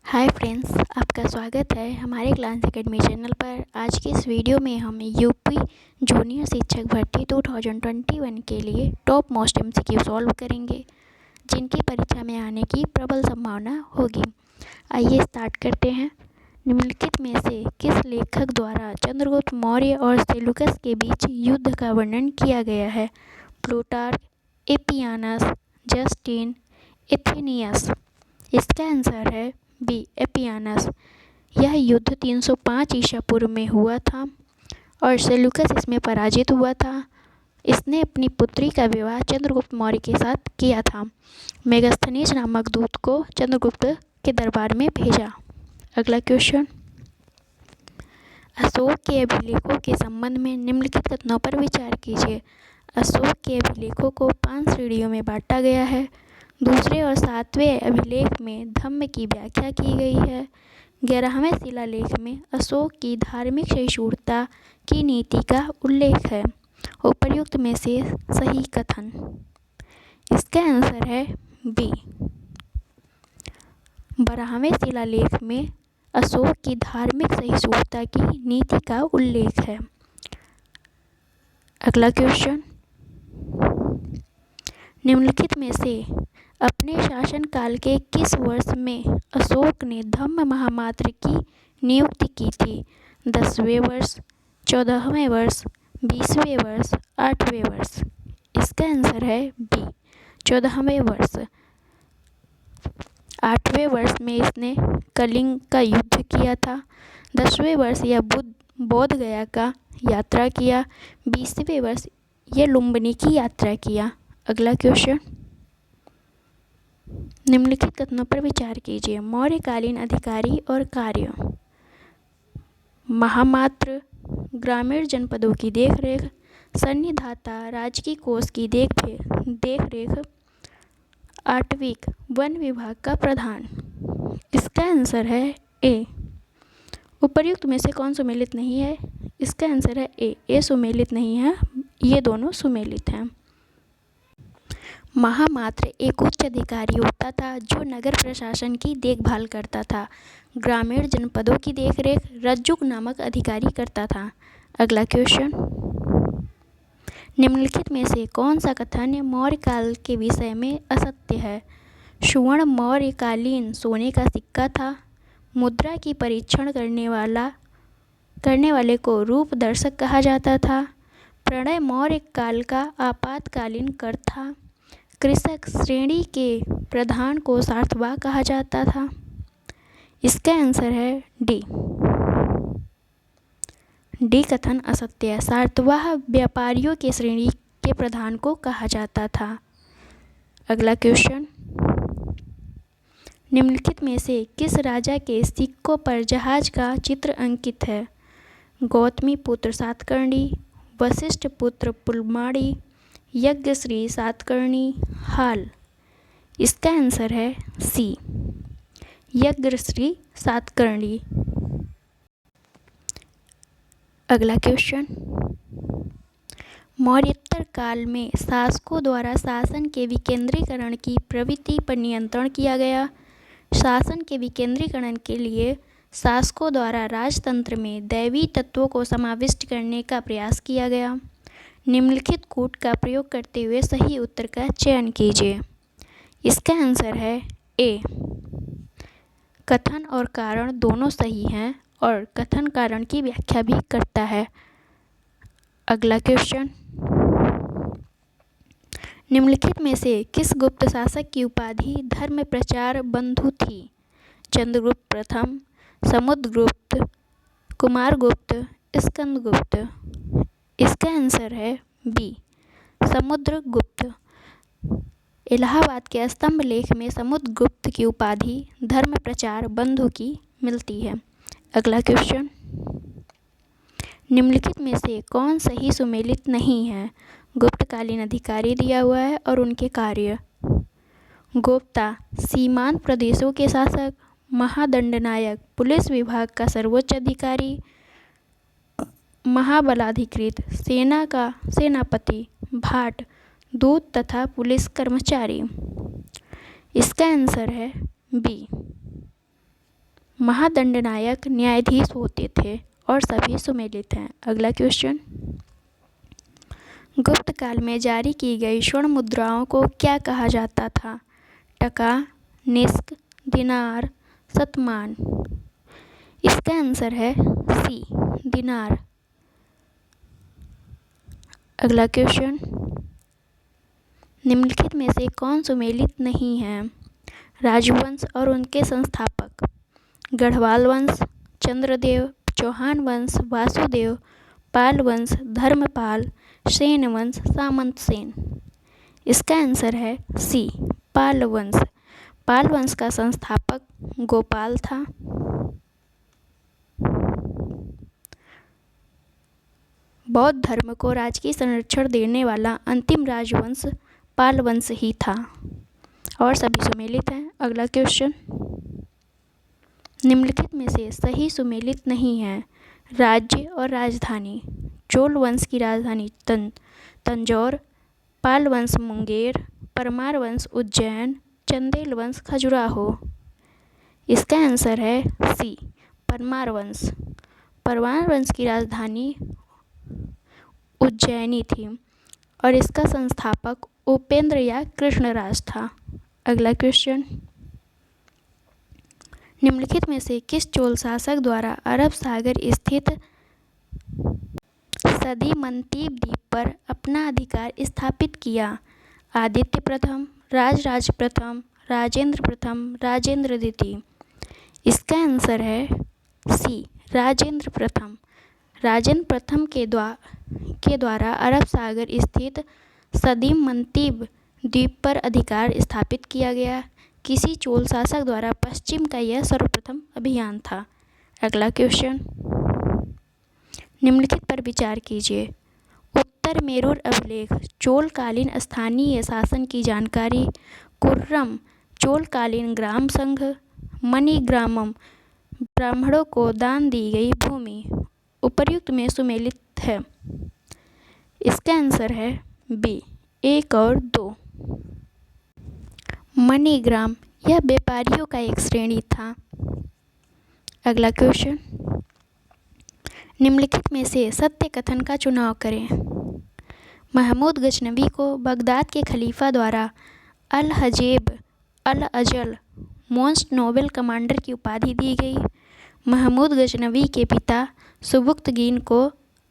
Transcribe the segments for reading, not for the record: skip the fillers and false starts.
Hi friends, आपका स्वागत है हमारे क्लास एकेडमी चैनल पर। आज की इस वीडियो में हम यूपी जूनियर शिक्षक भर्ती 2021 के लिए टॉप मोस्ट एमसीक्यू सॉल्व करेंगे, जिनकी परीक्षा में आने की प्रबल संभावना होगी। आइए स्टार्ट करते हैं। निम्नलिखित में से किस लेखक द्वारा चंद्रगुप्त मौर्य और सेल्यूकस के बीच युद्ध का वर्णन किया गया है? Plutarch, Appianus, Justin, Athenaeus. इसका आंसर है बी, एपियानस। यह युद्ध 305 ईसा पूर्व में हुआ था और सेल्यूकस इसमें पराजित हुआ था। इसने अपनी पुत्री का विवाह चंद्रगुप्त मौर्य के साथ किया था। मेगास्थनीज नामक दूत को चंद्रगुप्त के दरबार में भेजा। अगला क्वेश्चन, अशोक के अभिलेखों के संबंध में निम्नलिखित कथनों पर विचार कीजिए। अशोक के अभिलेखों को 5 श्रेणियों में बांटा गया है। दूसरे और 7वें अभिलेख में धम्म की व्याख्या की गई है। 11वें शिलालेख में अशोक की धार्मिक सहिष्णुता की नीति का उल्लेख है। उपर्युक्त में से सही कथन। इसका आंसर है बी। 12वें शिलालेख में अशोक की धार्मिक सहिष्णुता की नीति का उल्लेख है। अगला क्वेश्चन, निम्नलिखित में से अपने शासनकाल के किस वर्ष में अशोक ने धम्म महामात्र की नियुक्ति की थी? 10वें वर्ष, 14वें वर्ष, 20वें वर्ष, 8वें वर्ष। इसका आंसर है बी, 14वें वर्ष। 8वें वर्ष में इसने कलिंग का युद्ध किया था। 10वें वर्ष यह बोध गया का यात्रा किया। 20वें वर्ष यह लुम्बिनी की यात्रा किया। अगला क्वेश्चन, निम्नलिखित कथनों पर विचार कीजिए। मौर्यकालीन अधिकारी और कार्य। महामात्र ग्रामीण जनपदों की देखरेख, सन्निधाता राजकीय कोष की देखरेख, आटविक वन विभाग का प्रधान। इसका आंसर है ए। उपर्युक्त में से कौन सुमेलित नहीं है? इसका आंसर है ए सुमेलित नहीं है, ये दोनों सुमेलित हैं। महामात्र एक उच्च अधिकारी होता था जो नगर प्रशासन की देखभाल करता था। ग्रामीण जनपदों की देखरेख रज्जुक नामक अधिकारी करता था। अगला क्वेश्चन, निम्नलिखित में से कौन सा कथन मौर्य काल के विषय में असत्य है? सुवर्ण मौर्यकालीन सोने का सिक्का था। मुद्रा की परीक्षण करने वाले को रूपदर्शक कहा जाता था। प्रणय मौर्य काल का आपातकालीन कर था। कृषक श्रेणी के प्रधान को सार्थवाह कहा जाता था। इसका आंसर है डी। डी कथन असत्य है। सार्थवाह व्यापारियों के श्रेणी के प्रधान को कहा जाता था। अगला क्वेश्चन, निम्नलिखित में से किस राजा के सिक्कों पर जहाज का चित्र अंकित है? गौतमी पुत्र सातकर्णी, वशिष्ठ पुत्र पुलमाड़ी, यज्ञश्री सातकर्णी, हाल। इसका आंसर है सी, यज्ञश्री सातकर्णी। अगला क्वेश्चन, मौर्योत्तर काल में शासकों द्वारा शासन के विकेंद्रीकरण की प्रवृत्ति पर नियंत्रण किया गया। शासन के विकेंद्रीकरण के लिए शासकों द्वारा राजतंत्र में दैवीय तत्वों को समाविष्ट करने का प्रयास किया गया। निम्नलिखित कूट का प्रयोग करते हुए सही उत्तर का चयन कीजिए। इसका आंसर है ए। कथन और कारण दोनों सही हैं और कथन कारण की व्याख्या भी करता है। अगला क्वेश्चन, निम्नलिखित में से किस गुप्त शासक की उपाधि धर्म प्रचार बंधु थी? चंद्रगुप्त प्रथम, समुद्रगुप्त, कुमारगुप्त, स्कंदगुप्त। इसका आंसर है बी, समुद्रगुप्त। इलाहाबाद के स्तंभ लेख में समुद्रगुप्त की उपाधि धर्म प्रचार बंधु की मिलती है। अगला क्वेश्चन, निम्नलिखित में से कौन सही सुमेलित नहीं है? गुप्तकालीन अधिकारी दिया हुआ है और उनके कार्य। गोप्ता सीमांत प्रदेशों के शासक, महादंडनायक पुलिस विभाग का सर्वोच्च अधिकारी, महाबलाधिकृत सेना का सेनापति, भाट दूत तथा पुलिस कर्मचारी। इसका आंसर है बी। महादंडनायक न्यायाधीश होते थे और सभी सुमेलित हैं। अगला क्वेश्चन, गुप्त काल में जारी की गई स्वर्ण मुद्राओं को क्या कहा जाता था? टका, निस्क, दिनार, शतमान। इसका आंसर है सी, दिनार। अगला क्वेश्चन, निम्नलिखित में से कौन सुमेलित नहीं है? राजवंश और उनके संस्थापक। गढ़वाल वंश, चंद्रदेव, चौहान वंश, वासुदेव, पाल वंश, धर्मपाल, सेन वंश, सामंत सेन। इसका आंसर है सी, पाल वंश। पाल वंश का संस्थापक गोपाल था। बौद्ध धर्म को राजकीय संरक्षण देने वाला अंतिम राजवंश पाल वंश ही था और सभी सुमेलित हैं। अगला क्वेश्चन, निम्नलिखित में से सही सुमेलित नहीं है। राज्य और राजधानी। चोल वंश की राजधानी तंजौर, पाल वंश मुंगेर, परमार वंश उज्जैन, चंदेल वंश खजुराहो। इसका आंसर है सी, परमार वंश। परमार वंश की राजधानी उज्जैनी थी और इसका संस्थापक उपेंद्र या कृष्णराज था। अगला क्वेश्चन, निम्नलिखित में से किस चोल शासक द्वारा अरब सागर स्थित सदीमंतीब द्वीप पर अपना अधिकार स्थापित किया? आदित्य प्रथम, राजराज प्रथम, राजेंद्र प्रथम, राजेंद्र द्वितीय। इसका आंसर है सी, राजेंद्र प्रथम। राजेंद्र प्रथम के द्वारा अरब सागर स्थित सदीमंतीब द्वीप पर अधिकार स्थापित किया गया। किसी चोल शासक द्वारा पश्चिम का यह सर्वप्रथम अभियान था। अगला क्वेश्चन, निम्नलिखित पर विचार कीजिए। उत्तर मेरूर अभिलेख चोलकालीन स्थानीय शासन की जानकारी। कुर्रम चोलकालीन ग्राम संघ। मणिग्रामम ब्राह्मणों को दान दी गई भूमि। उपर्युक्त में सुमेलित है। इसका आंसर है बी, 1 और 2। मणिग्राम यह व्यापारियों का एक श्रेणी था। अगला क्वेश्चन, निम्नलिखित में से सत्य कथन का चुनाव करें। महमूद गजनवी को बगदाद के खलीफा द्वारा अल हजेब अल अजल मोस्ट नोबेल कमांडर की उपाधि दी गई। महमूद गजनवी के पिता सुबुक्तगीन को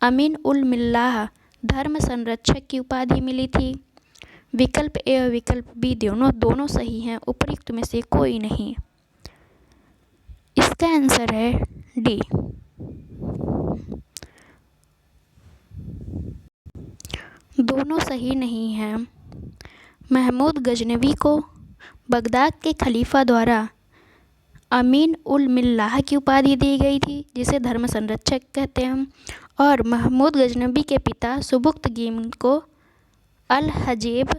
अमीन उल मिल्लाह धर्म संरक्षक की उपाधि मिली थी। विकल्प ए और विकल्प बी दोनों सही हैं। उपर्युक्त में से कोई नहीं। इसका आंसर है डी, दोनों सही नहीं हैं। महमूद गजनवी को बगदाद के खलीफा द्वारा अमीन उल मिल्लाह की उपाधि दी गई थी, जिसे धर्म संरक्षक कहते हैं। और महमूद गजनवी के पिता सुबुक्तगीन को अल हजेब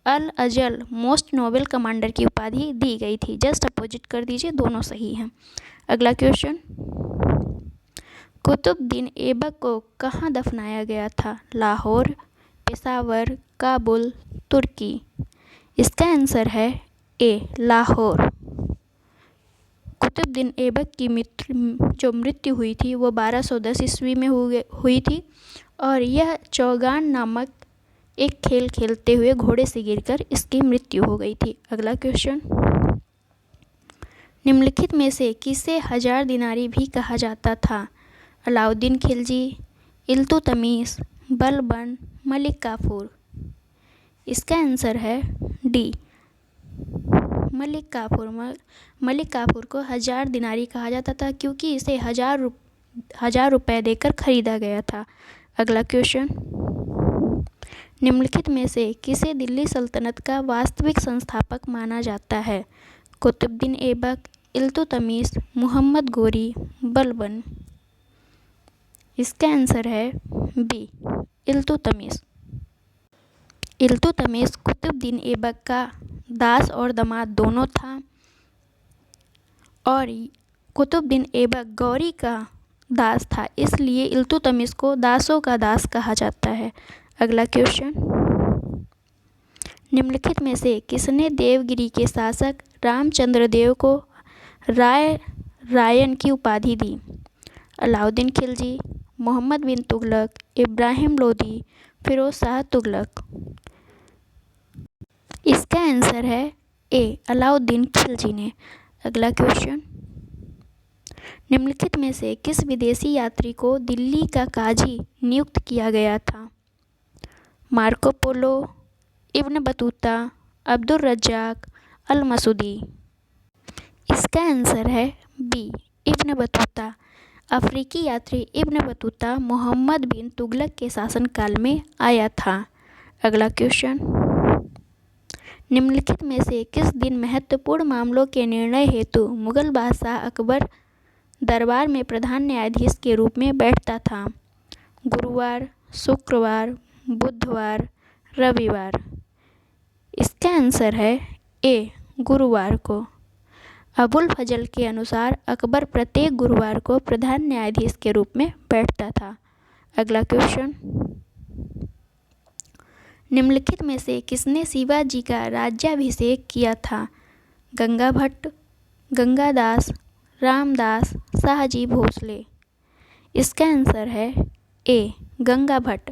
अल अजल मोस्ट नोबेल कमांडर की उपाधि दी गई थी। जस्ट अपोजिट कर दीजिए, दोनों सही हैं। अगला क्वेश्चन, कुतुबुद्दीन ऐबक को कहाँ दफनाया गया था? लाहौर, पेशावर, काबुल, तुर्की। इसका आंसर है ए, लाहौर। कुतुबुद्दीन ऐबक की जो मृत्यु हुई थी वो 1210 ईस्वी में हुई थी और यह चौगान नामक एक खेल खेलते हुए घोड़े से गिरकर इसकी मृत्यु हो गई थी। अगला क्वेश्चन, निम्नलिखित में से किसे हजार दिनारी भी कहा जाता था? अलाउद्दीन खिलजी, इल्तुतमिश, बलबन, मलिक काफूर। इसका आंसर है डी, मलिक काफूर। मलिक काफूर को हजार दिनारी कहा जाता था क्योंकि इसे 1000 रुपये देकर खरीदा गया था। अगला क्वेश्चन, निम्नलिखित में से किसे दिल्ली सल्तनत का वास्तविक संस्थापक माना जाता है? कुतुबुद्दीन ऐबक, इल्तुतमिश, मुहम्मद गोरी, बलबन। इसका आंसर है बी, इल्तुतमिश। इल्तुतमिश कुतुबुद्दीन ऐबक का दास और दामाद दोनों था और कुतुबुद्दीन ऐबक गौरी का दास था, इसलिए इल्तुतमिश को दासों का दास कहा जाता है। अगला क्वेश्चन, निम्नलिखित में से किसने देवगिरी के शासक रामचंद्र देव को रायन की उपाधि दी? अलाउद्दीन खिलजी, मोहम्मद बिन तुगलक, इब्राहिम लोदी, फिरोज शाह तुगलक। इसका आंसर है ए, अलाउद्दीन खिलजी ने। अगला क्वेश्चन, निम्नलिखित में से किस विदेशी यात्री को दिल्ली का काजी नियुक्त किया गया था? Marco Polo, Ibn Battuta, Abdul Razzaq, Al Masudi. इसका आंसर है बी, इब्न बतूता। अफ्रीकी यात्री इब्न बतूता मोहम्मद बिन तुगलक के शासनकाल में आया था। अगला क्वेश्चन, निम्नलिखित में से किस दिन महत्वपूर्ण मामलों के निर्णय हेतु मुगल बादशाह अकबर दरबार में प्रधान न्यायाधीश के रूप में बैठता था? गुरुवार, शुक्रवार, बुधवार, रविवार। इसका आंसर है ए, गुरुवार को। अबुल फजल के अनुसार अकबर प्रत्येक गुरुवार को प्रधान न्यायाधीश के रूप में बैठता था। अगला क्वेश्चन, निम्नलिखित में से किसने शिवाजी का राज्याभिषेक किया था? गंगा भट्ट, गंगादास, रामदास, शाहजी भोसले। इसका आंसर है ए, गंगा भट्ट।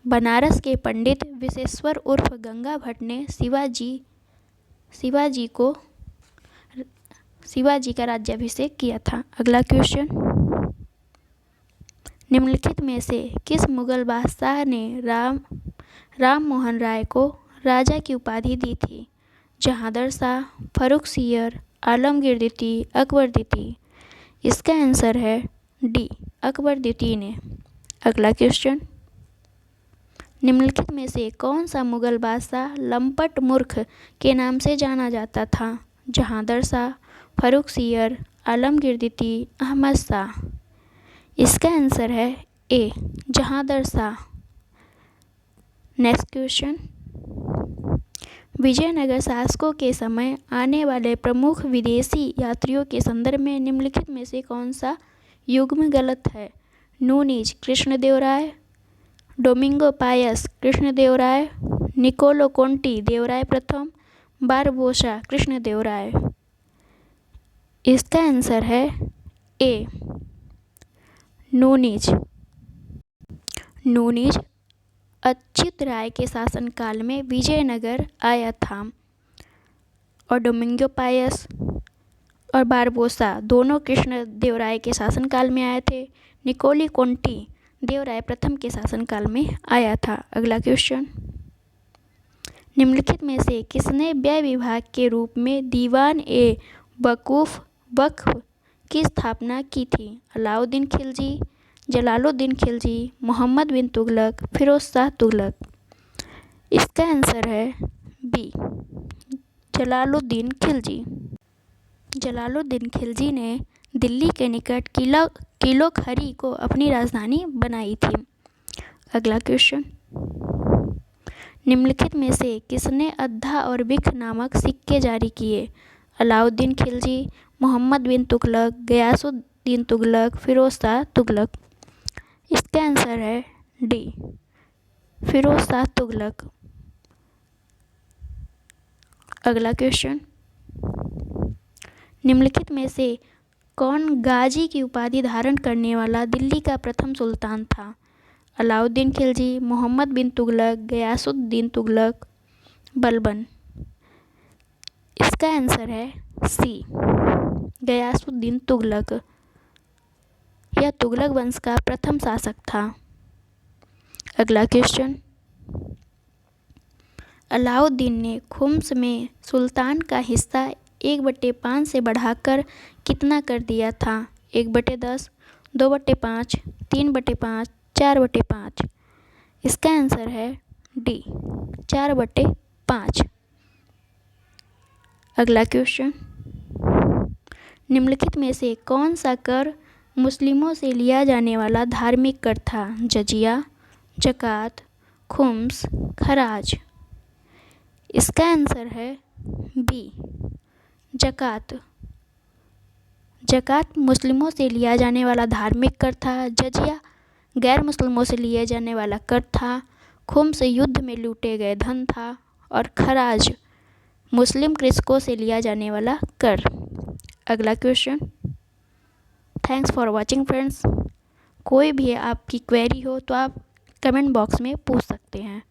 बनारस के पंडित विश्वेश्वर उर्फ गंगा भट्ट ने शिवाजी का राज्याभिषेक किया था। अगला क्वेश्चन, निम्नलिखित में से किस मुगल बादशाह ने राम मोहन राय को राजा की उपाधि दी थी? जहांगीर शाह, फर्रुखसियर, आलमगीर द्वितीय, अकबर द्वितीय। इसका आंसर है डी, अकबर द्वितीय ने। अगला क्वेश्चन, निम्नलिखित में से कौन सा मुगल बादशाह लंपट मूर्ख के नाम से जाना जाता था? जहांगीर शाह, फर्रुखसियर, आलमगीर द्वितीय, अहमद शाह। इसका आंसर है ए, जहांगीर शाह। नेक्स्ट क्वेश्चन, विजयनगर शासकों के समय आने वाले प्रमुख विदेशी यात्रियों के संदर्भ में निम्नलिखित में से कौन सा युग्म गलत है? Nuniz Krishnadevaraya, Domingo Paes Krishnadevaraya, Niccolo Conti Devaraya प्रथम, बारबोसा कृष्णदेवराय। इसका आंसर है A, Nuniz. Nuniz Achyuta Raya के शासनकाल में विजयनगर आया था और डोमिंगो पायस और बारबोसा दोनों कृष्णदेवराय के शासनकाल में आए थे। निकोली कोंटी देवराय प्रथम के शासनकाल में आया था। अगला क्वेश्चन, निम्नलिखित में से किसने व्यय विभाग के रूप में दीवान ए वक्फ की स्थापना की थी? अलाउद्दीन खिलजी, जलालुद्दीन खिलजी, मोहम्मद बिन तुगलक, फिरोज शाह तुगलक। इसका आंसर है बी, जलालुद्दीन खिलजी। जलालुद्दीन खिलजी ने दिल्ली के निकट किलो खरी को अपनी राजधानी बनाई थी। अगला क्वेश्चन, निम्नलिखित में से किसने अद्धा और बिख नामक सिक्के जारी किए? अलाउद्दीन खिलजी, मोहम्मद बिन तुगलक, गयासुद्दीन तुगलक, फिरोज शाह तुगलक। इसका आंसर है डी, फिरोज शाह तुगलक। अगला क्वेश्चन, निम्नलिखित में से कौन गाजी की उपाधि धारण करने वाला दिल्ली का प्रथम सुल्तान था? अलाउद्दीन खिलजी, मोहम्मद बिन तुगलक, गयासुद्दीन तुगलक, बलबन। इसका आंसर है सी, गयासुद्दीन तुगलक। यह तुगलक वंश का प्रथम शासक था। अगला क्वेश्चन, अलाउद्दीन ने खुम्स में सुल्तान का हिस्सा 1/5 से बढ़ाकर कितना कर दिया था? 1/10, 2/5, 3/5, 4/5। इसका आंसर है डी, 4/5। अगला क्वेश्चन, निम्नलिखित में से कौन सा कर मुस्लिमों से लिया जाने वाला धार्मिक कर था? जजिया, ज़कात, खुम्स, खराज। इसका आंसर है बी, ज़कात। ज़कात मुस्लिमों से लिया जाने वाला धार्मिक कर था। जजिया गैर मुस्लिमों से लिया जाने वाला कर था। खुम्स युद्ध में लूटे गए धन था और खराज मुस्लिम कृषकों से लिया जाने वाला कर। अगला question, thanks for watching friends. कोई भी आपकी क्वेरी हो तो आप कमेंट बॉक्स में पूछ सकते हैं।